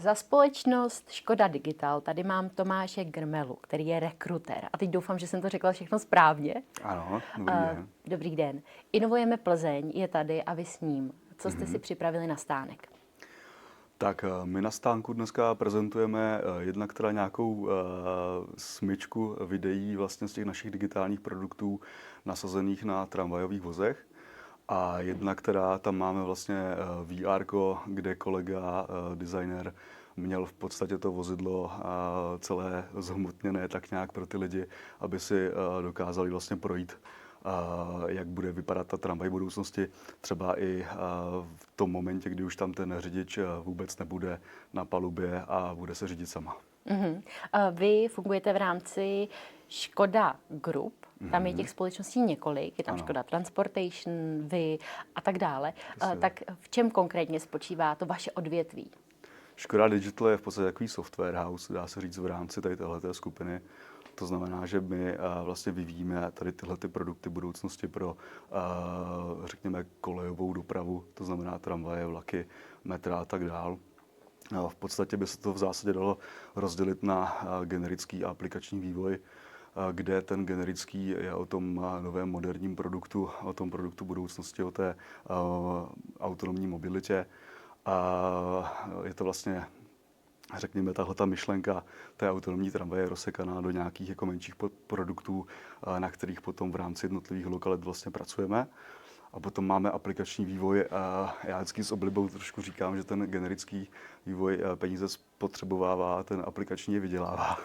Za společnost Škoda Digital tady mám Tomáše Grmelu, který je rekrutér. A teď doufám, že jsem to řekla všechno správně. Ano, dobrý den. Dobrý den. Inovujeme Plzeň, je tady a vy s ním. Co jste si připravili na stánek? Tak my na stánku dneska prezentujeme jednak teda nějakou smyčku videí vlastně z těch našich digitálních produktů nasazených na tramvajových vozech. A jednak teda tam máme vlastně VR, kde kolega, designer, měl v podstatě to vozidlo celé zhmotněné tak nějak pro ty lidi, aby si dokázali vlastně projít, jak bude vypadat ta tramvaj v budoucnosti, třeba i v tom momentě, kdy už tam ten řidič vůbec nebude na palubě a bude se řídit sama. Mm-hmm. Vy fungujete v rámci Škoda Group, tam je těch společností několik, je tam Ano. Škoda Transportation, vy a tak dále. Tak v čem konkrétně spočívá to vaše odvětví? Škoda Digital je v podstatě takový software house, dá se říct, v rámci tady téhleté skupiny. To znamená, že my vlastně vyvíjíme tady tyhle ty produkty budoucnosti pro, řekněme, kolejovou dopravu, to znamená tramvaje, vlaky, metra a tak dál. V podstatě by se to v zásadě dalo rozdělit na generický a aplikační vývoj, kde ten generický je o tom novém moderním produktu, o tom produktu budoucnosti, o té autonomní mobilitě. A je to vlastně, řekněme, tahleta myšlenka té autonomní tramvaje je rozsekaná do nějakých jako menších produktů, na kterých potom v rámci jednotlivých lokalit vlastně pracujeme. A potom máme aplikační vývoj. Já vždycky s oblibou trošku říkám, že ten generický vývoj peníze spotřebovává, ten aplikační je vydělává.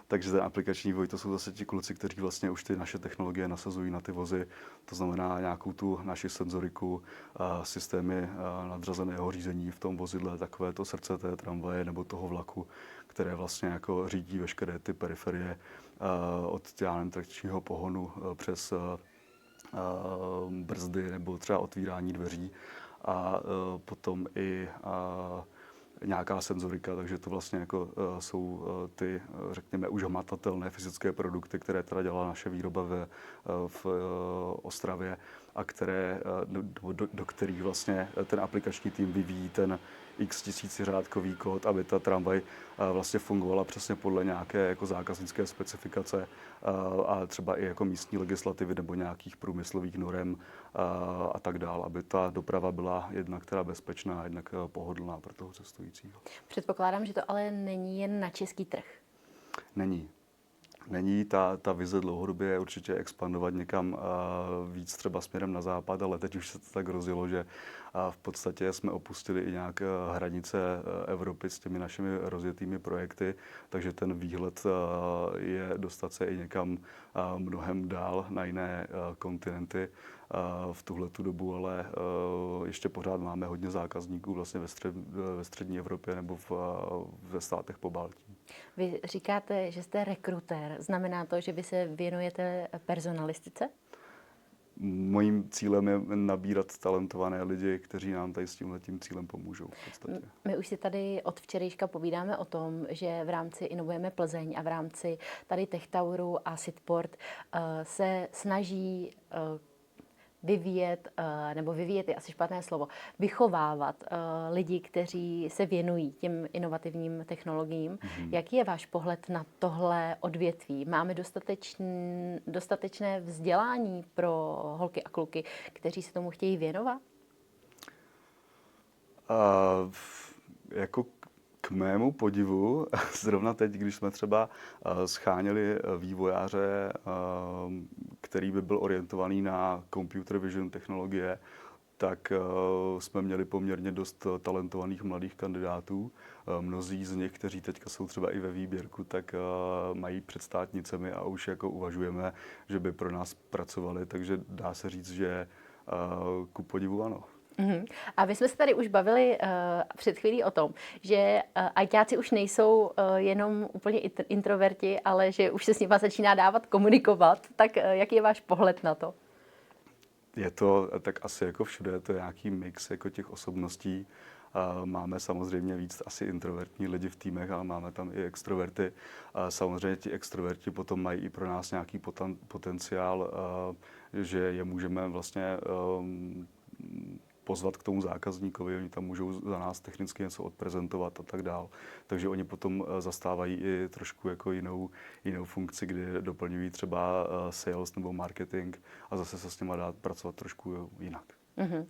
Takže ten aplikační vývoj, to jsou zase ti kluci, kteří vlastně už ty naše technologie nasazují na ty vozy. To znamená nějakou tu naši senzoriku, systémy nadřazeného řízení v tom vozidle, takové to srdce té tramvaje nebo toho vlaku, které vlastně jako řídí veškeré ty periferie od trakčního pohonu přes brzdy nebo třeba otvírání dveří a potom i nějaká senzorika, takže to vlastně jako jsou ty, řekněme, už hmatatelné fyzické produkty, které teda dělá naše výroba v Ostravě a které, do kterých vlastně ten aplikační tým vyvíjí ten x tisíciřádkový kód, aby ta tramvaj vlastně fungovala přesně podle nějaké jako zákaznické specifikace a třeba i jako místní legislativy nebo nějakých průmyslových norem a tak dál, aby ta doprava byla jednak teda bezpečná, jednak pohodlná pro toho cestujícího. Předpokládám, že to ale není jen na český trh. Není. Ta vize dlouhodobě je určitě expandovat někam víc třeba směrem na západ, ale teď už se to tak rozjelo, že v podstatě jsme opustili i nějak hranice Evropy s těmi našimi rozjetými projekty, takže ten výhled je dostat se i někam mnohem dál na jiné kontinenty v tuhletu dobu, ale ještě pořád máme hodně zákazníků vlastně ve střední Evropě nebo ve státech Pobaltí. Vy říkáte, že jste rekrutér. Znamená to, že vy se věnujete personalistice? Mojím cílem je nabírat talentované lidi, kteří nám tady s tímhletím cílem pomůžou v podstatě. My už si tady od včerejška povídáme o tom, že v rámci Inovujeme Plzeň a v rámci tady Techtauru a Sitport se snaží vyvíjet je asi špatné slovo, vychovávat lidi, kteří se věnují těm inovativním technologiím. Jaký je váš pohled na tohle odvětví? Máme dostatečné vzdělání pro holky a kluky, kteří se tomu chtějí věnovat? Jako k mému podivu, zrovna teď, když jsme třeba scháněli vývojáře, který by byl orientovaný na computer vision technologie, tak jsme měli poměrně dost talentovaných mladých kandidátů. Mnozí z nich, kteří teďka jsou třeba i ve výběrku, tak mají před státnicemi a už jako uvažujeme, že by pro nás pracovali, takže dá se říct, že ku podivu ano. A my jsme se tady už bavili před chvílí o tom, že ajťáci už nejsou jenom úplně introverti, ale že už se s nimi začíná dávat komunikovat. Tak jaký je váš pohled na to? Je to tak asi jako všude, to je nějaký mix jako těch osobností. Máme samozřejmě víc asi introvertní lidi v týmech, ale máme tam i extroverty. Samozřejmě ti extroverti potom mají i pro nás nějaký potenciál, že je můžeme vlastně pozvat k tomu zákazníkovi, oni tam můžou za nás technicky něco odprezentovat a tak dál. Takže oni potom zastávají i trošku jako jinou funkci, kdy doplňují třeba sales nebo marketing a zase se s nimi dá pracovat trošku jinak. Uh-huh.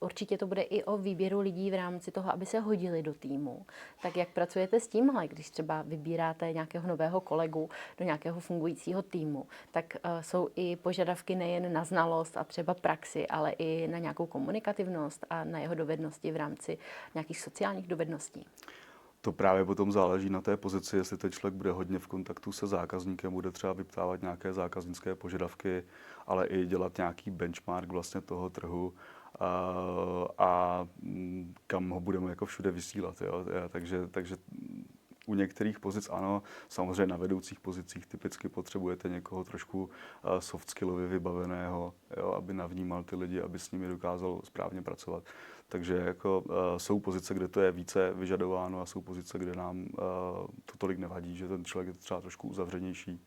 Určitě to bude i o výběru lidí v rámci toho, aby se hodili do týmu. Tak jak pracujete s tímhle, když třeba vybíráte nějakého nového kolegu do nějakého fungujícího týmu, tak jsou i požadavky nejen na znalost a třeba praxi, ale i na nějakou komunikativnost a na jeho dovednosti v rámci nějakých sociálních dovedností? To právě potom záleží na té pozici, jestli ten člověk bude hodně v kontaktu se zákazníkem, bude třeba vyptávat nějaké zákaznické požadavky, ale i dělat nějaký benchmark vlastně toho trhu a kam ho budeme jako všude vysílat. Jo? Takže u některých pozic ano, samozřejmě na vedoucích pozicích typicky potřebujete někoho trošku soft skillově vybaveného, jo, aby navnímal ty lidi, aby s nimi dokázal správně pracovat. Takže jako, jsou pozice, kde to je více vyžadováno a jsou pozice, kde nám to tolik nevadí, že ten člověk je třeba trošku uzavřenější.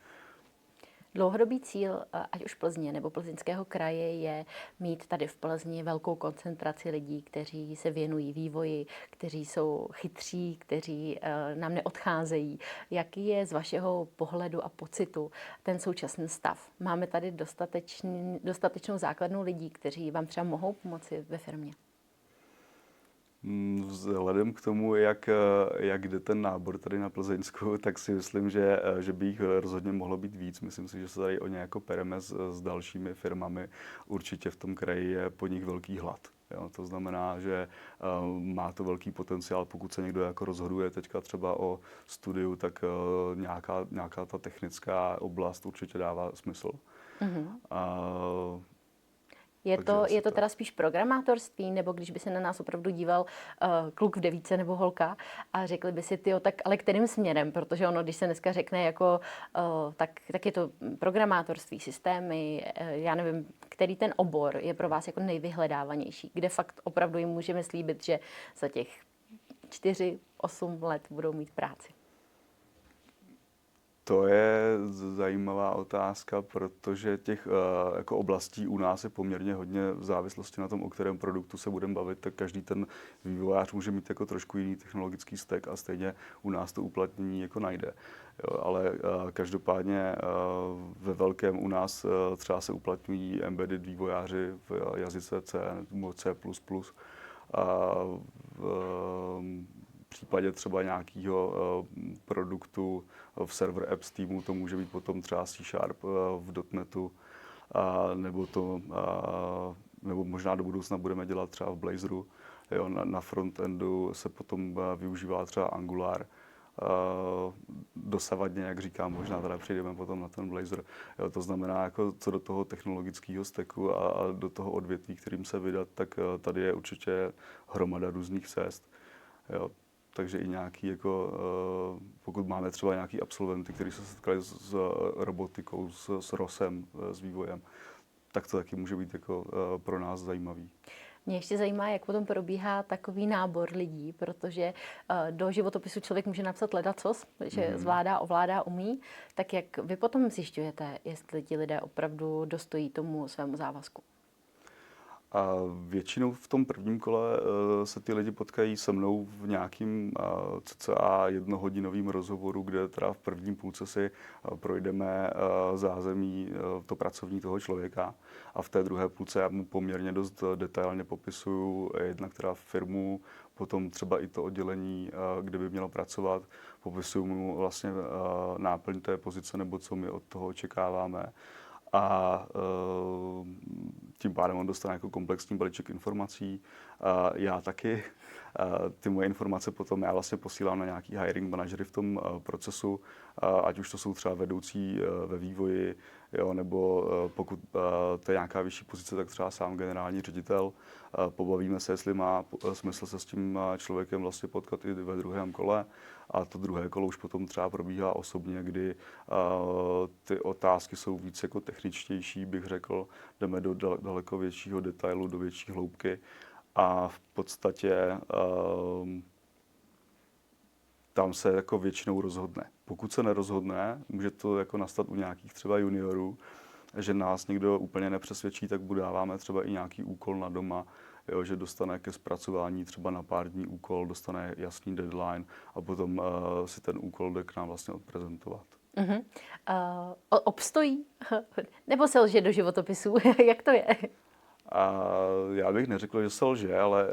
Dlouhodobý cíl, ať už Plzně nebo Plzeňského kraje, je mít tady v Plzni velkou koncentraci lidí, kteří se věnují vývoji, kteří jsou chytří, kteří nám neodcházejí. Jaký je z vašeho pohledu a pocitu ten současný stav? Máme tady dostatečnou základnu lidí, kteří vám třeba mohou pomoci ve firmě? Vzhledem k tomu, jak jde ten nábor tady na Plzeňsku, tak si myslím, že by jich rozhodně mohlo být víc. Myslím si, že se tady o ně jako pereme s dalšími firmami. Určitě v tom kraji je po nich velký hlad. Jo, to znamená, že má to velký potenciál, pokud se někdo jako rozhoduje teďka třeba o studiu, tak nějaká ta technická oblast určitě dává smysl. Mm-hmm. Je to teda spíš programátorství, nebo když by se na nás opravdu díval kluk v devíce nebo holka a řekli by si, tyjo, tak ale kterým směrem? Protože ono, když se dneska řekne jako, tak je to programátorství, systémy, já nevím, který ten obor je pro vás jako nejvyhledávanější, kde fakt opravdu jim můžeme slíbit, že za těch 4-8 let budou mít práci. To je zajímavá otázka, protože těch jako oblastí u nás je poměrně hodně v závislosti na tom, o kterém produktu se budeme bavit, tak každý ten vývojář může mít jako trošku jiný technologický stack a stejně u nás to uplatnění jako najde. Jo, ale každopádně ve velkém u nás třeba se uplatňují embedded vývojáři v jazyce C nebo C++. V případě třeba nějakého produktu v server apps týmu to může být potom třeba C# v .NETu, nebo možná do budoucna budeme dělat třeba v Blazoru. Jo, na frontendu se potom využívá třeba Angular. Dosavadně, jak říkám, možná teda přejdeme potom na ten Blazor. Jo, to znamená, jako co do toho technologického stacku a do toho odvětví, kterým se vydat, tak tady je určitě hromada různých cest. Jo. Takže i nějaký, jako, pokud máme třeba nějaký absolventy, kteří se setkali s robotikou, s ROSem, s vývojem, tak to taky může být jako pro nás zajímavý. Mě ještě zajímá, jak potom probíhá takový nábor lidí, protože do životopisu člověk může napsat ledacos, že zvládá, ovládá, umí. Tak jak vy potom zjišťujete, jestli ti lidé opravdu dostojí tomu svému závazku? A většinou v tom prvním kole se ty lidi potkají se mnou v nějakým cca jednohodinovým rozhovoru, kde teda v prvním půlce si projdeme zázemí to pracovní toho člověka a v té druhé půlce já mu poměrně dost detailně popisuju jednak teda firmu, potom třeba i to oddělení, kde by mělo pracovat, popisuju mu vlastně náplň té pozice nebo co my od toho očekáváme. A tím pádem on dostane jako komplexní balíček informací. Já taky. Ty moje informace potom já vlastně posílám na nějaký hiring manažery v tom procesu, ať už to jsou třeba vedoucí ve vývoji, jo, nebo pokud to je nějaká vyšší pozice, tak třeba sám generální ředitel. Pobavíme se, jestli má smysl se s tím člověkem vlastně potkat i ve druhém kole. A to druhé kolo už potom třeba probíhá osobně, kdy ty otázky jsou víc jako techničtější, bych řekl. Jdeme do daleko většího detailu, do větší hloubky. A v podstatě tam se jako většinou rozhodne. Pokud se nerozhodne, může to jako nastat u nějakých třeba juniorů, že nás někdo úplně nepřesvědčí, tak budáváme třeba i nějaký úkol na doma, jo, že dostane ke zpracování třeba na pár dní úkol, dostane jasný deadline a potom si ten úkol jde k nám vlastně odprezentovat. Uh-huh. Obstojí? Nebo se lže do životopisů? Jak to je? A já bych neřekl, že se lže, ale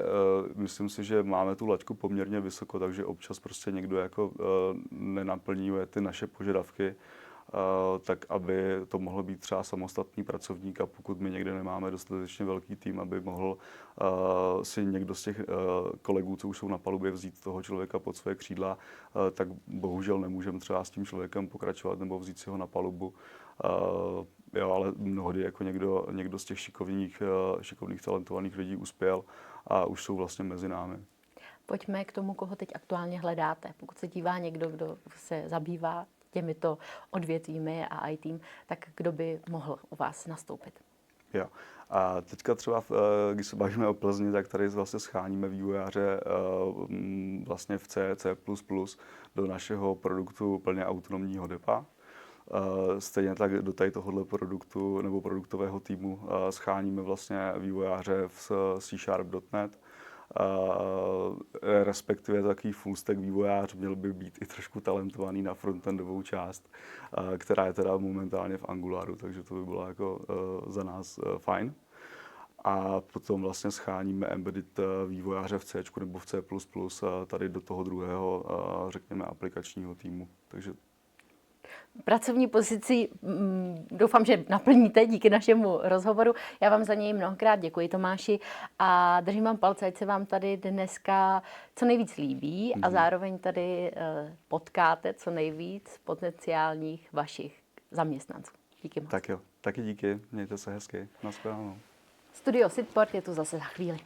myslím si, že máme tu laťku poměrně vysoko, takže občas prostě někdo jako nenaplňuje ty naše požadavky, tak aby to mohl být třeba samostatný pracovník a pokud my někde nemáme dostatečně velký tým, aby mohl si někdo z těch kolegů, co už jsou na palubě, vzít toho člověka pod své křídla, tak bohužel nemůžeme třeba s tím člověkem pokračovat nebo vzít si ho na palubu. Jo, ale mnohdy jako někdo z těch šikovných, talentovaných lidí uspěl a už jsou vlastně mezi námi. Pojďme k tomu, koho teď aktuálně hledáte. Pokud se dívá někdo, kdo se zabývá těmito odvětvími a IT, tak kdo by mohl u vás nastoupit? Jo. A teďka třeba, když se bavíme o Plzni, tak tady vlastně scháníme vývojáře vlastně v C++ do našeho produktu plně autonomního depa. Stejně tak do tady tohohle produktu nebo produktového týmu scháníme vlastně vývojáře v C#.net. Respektive takový full stack vývojář měl by být i trošku talentovaný na frontendovou část, která je teda momentálně v Angularu, takže to by bylo jako za nás fajn. A potom vlastně scháníme embedded vývojáře v C nebo v C++ tady do toho druhého, řekněme, aplikačního týmu. Takže pracovní pozici doufám, že naplníte díky našemu rozhovoru. Já vám za něj mnohokrát děkuji, Tomáši, a držím vám palce, ať se vám tady dneska co nejvíc líbí a zároveň tady potkáte co nejvíc potenciálních vašich zaměstnanců. Díky moc. tak jo, taky díky, mějte se hezky, nashledanou. Studio Sitport je tu zase za chvíli.